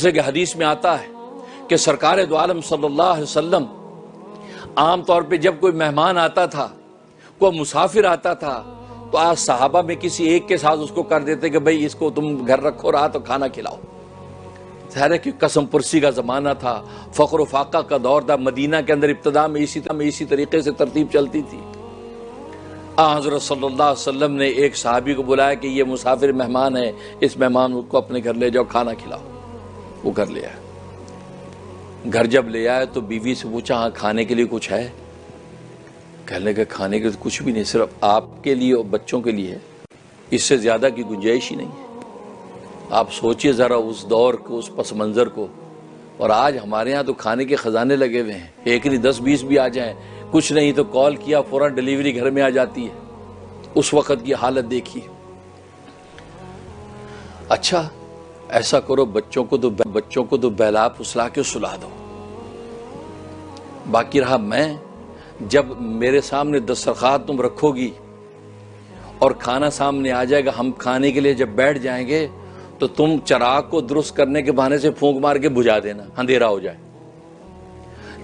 جیسے کہ حدیث میں آتا ہے کہ سرکار دو عالم صلی اللہ علیہ وسلم عام طور پہ جب کوئی مہمان آتا تھا، کوئی مسافر آتا تھا، تو آج صحابہ میں کسی ایک کے ساتھ اس کو کر دیتے کہ بھئی اس کو تم گھر رکھو رہا تو کھانا کھلاؤ۔ ظاہر ہے کہ قسم پرسی کا زمانہ تھا، فقر و فاقہ کا دور تھا، مدینہ کے اندر ابتدا میں اسی طریقے سے ترتیب چلتی تھی۔ حضرت صلی اللہ علیہ وسلم نے ایک صحابی کو بلایا کہ یہ مسافر مہمان ہے، اس مہمان کو اپنے گھر لے جاؤ، کھانا کھلاؤ۔ وہ گھر لے آیا۔ گھر جب لے آئے تو بیوی سے پوچھا ہاں کھانے کے لیے کچھ ہے؟ کہنے لگا کھانے کے لیے کچھ بھی نہیں، صرف آپ کے لیے اور بچوں کے لیے ہے، اس سے زیادہ کی گنجائش ہی نہیں ہے۔ آپ سوچئے ذرا اس دور کو، اس پس منظر کو، اور آج ہمارے ہاں تو کھانے کے خزانے لگے ہوئے ہیں، ایک نہیں 10-20 بھی آ جائیں، کچھ نہیں تو کال کیا فوراً ڈیلیوری گھر میں آ جاتی ہے۔ اس وقت کی حالت دیکھیے۔ اچھا ایسا کرو بچوں کو تو بہلا پسلا کے سلا دو، باقی رہا میں، جب میرے سامنے دسترخوان تم رکھو گی اور کھانا سامنے آ جائے گا، ہم کھانے کے لیے جب بیٹھ جائیں گے تو تم چراغ کو درست کرنے کے بہانے سے پھونک مار کے بجھا دینا، اندھیرا ہو جائے۔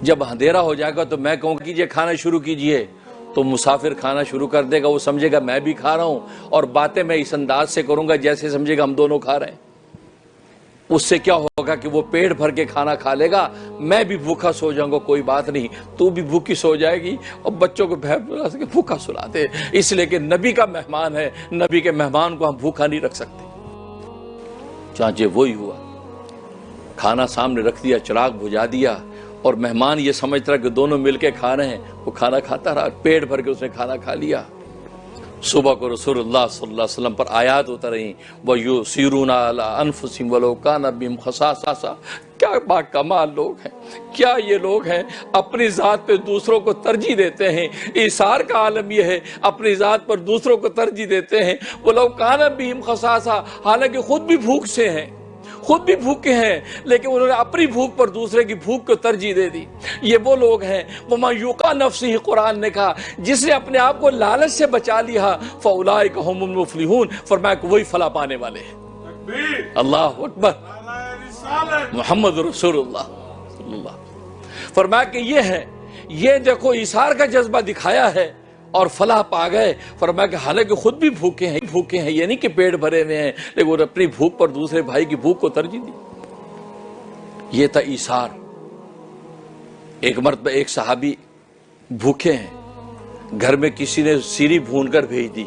جب اندھیرا ہو جائے گا تو میں کہوں کیجئے کھانا شروع کیجئے، تو مسافر کھانا شروع کر دے گا، وہ سمجھے گا میں بھی کھا رہا ہوں، اور باتیں میں اس انداز سے کروں گا جیسے سمجھے گا ہم دونوں کھا رہے ہیں۔ اس سے کیا ہوگا کہ وہ پیٹ بھر کے کھانا کھا لے گا، میں بھی بھوکا سو جاؤں گا، کوئی بات نہیں، تو بھی بھوکی سو جائے گی، اور بچوں کو بھوکا سلاتے، اس لیے کہ نبی کا مہمان ہے، نبی کے مہمان کو ہم بھوکا نہیں رکھ سکتے۔ چانچہ وہی ہوا، کھانا سامنے رکھ دیا، چراغ بجھا دیا، اور مہمان یہ سمجھتا کہ دونوں مل کے کھا رہے ہیں، وہ کھانا کھاتا رہا، پیٹ بھر کے اس نے کھانا کھا لیا۔ صبح کو رسول اللہ صلی اللہ علیہ وسلم پر آیات اتر رہی، وَيُؤْثِرُونَ عَلَىٰ أَنفُسِهِمْ وَلَوْ كَانَ بِهِمْ خَصَاصَةٌ۔ کیا با کمال لوگ ہیں، کیا یہ لوگ ہیں، اپنی ذات پہ دوسروں کو ترجیح دیتے ہیں۔ ایثار کا عالم یہ ہے، اپنی ذات پر دوسروں کو ترجیح دیتے ہیں۔ وَلَوْ كَانَ بِهِمْ خَصَاصَةٌ، حالانکہ خود بھی بھوک سے ہیں، خود بھی بھوکے ہیں، لیکن انہوں نے اپنی بھوک پر دوسرے کی بھوک کو ترجیح دے دی۔ یہ وہ لوگ ہیں، وَمَن يُوقَ نَفْسَهُ، قرآن نے کہا جس نے اپنے آپ کو لالچ سے بچا لیا، فَأُولَٰئِكَ هُمُ الْمُفْلِحُونَ، فرمایا کہ وہی فلاح پانے والے ہیں۔ اللہ اکبر، محمد رسول اللہ صلی اللہ علیہ وسلم۔ فرمایا کہ یہ ہے، یہ دیکھو ایثار کا جذبہ دکھایا ہے اور فلاح پا گئے۔ فرمایا کہ حالانکہ خود بھی بھوکے ہیں، یہ نہیں کہ پیٹ بھرے ہوئے ہیں، لیکن وہ اپنی بھوک پر دوسرے بھائی کی بھوک کو ترجیح دی۔ یہ تھا ایثار۔ ایک مرتبہ ایک صحابی بھوکے ہیں، گھر میں کسی نے سیری بھون کر بھیج دی،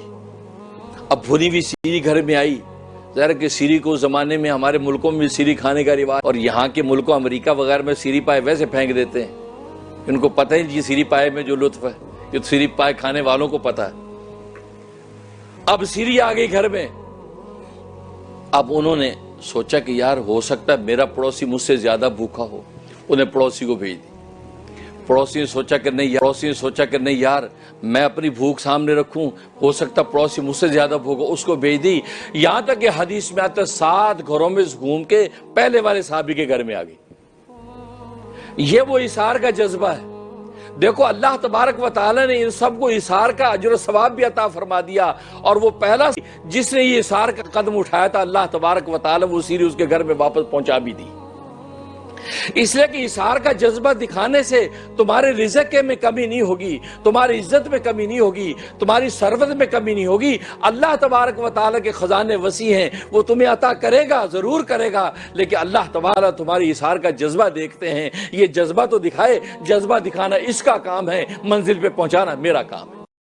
اب بھونی ہوئی سیری گھر میں آئی۔ ظاہر کہ سیری کو زمانے میں ہمارے ملکوں میں سیری کھانے کا رواج، اور یہاں کے ملکوں امریکہ وغیرہ میں سیری پائے ویسے پھینک دیتے ہیں، ان کو پتہ ہی نہیں سیری پائے میں جو لطف ہے، یہ سیری پائے کھانے والوں کو پتہ ہے۔ اب سیری آ گئی گھر میں، اب انہوں نے سوچا کہ یار ہو سکتا ہے میرا پڑوسی مجھ سے زیادہ بھوکا ہو، انہیں پڑوسی کو بھیج دی۔ پڑوسی نے سوچا کہ نہیں یار میں اپنی بھوک سامنے رکھوں، ہو سکتا پڑوسی مجھ سے زیادہ بھوکا، اس کو بھیج دی۔ یہاں تک کہ حدیث میں آتا 7 گھروں میں گھوم کے پہلے والے صحابی کے گھر میں آ گئی۔ یہ وہ ایثار کا جذبہ ہے۔ دیکھو اللہ تبارک و تعالی نے ان سب کو ایثار کا اجر و ثواب بھی عطا فرما دیا، اور وہ پہلا جس نے یہ ایثار کا قدم اٹھایا تھا اللہ تبارک و تعالی وہ سیری اس کے گھر میں واپس پہنچا بھی دی۔ اس لیے کہ ایثار کا جذبہ دکھانے سے تمہارے رزق میں کمی نہیں ہوگی، تمہاری عزت میں کمی نہیں ہوگی، تمہاری ثروت میں کمی نہیں ہوگی۔ اللہ تبارک و تعالی کے خزانے وسیع ہیں، وہ تمہیں عطا کرے گا، ضرور کرے گا، لیکن اللہ تبارک تمہاری ایثار کا جذبہ دیکھتے ہیں۔ یہ جذبہ تو دکھائے، جذبہ دکھانا اس کا کام ہے، منزل پہ پہنچانا میرا کام ہے۔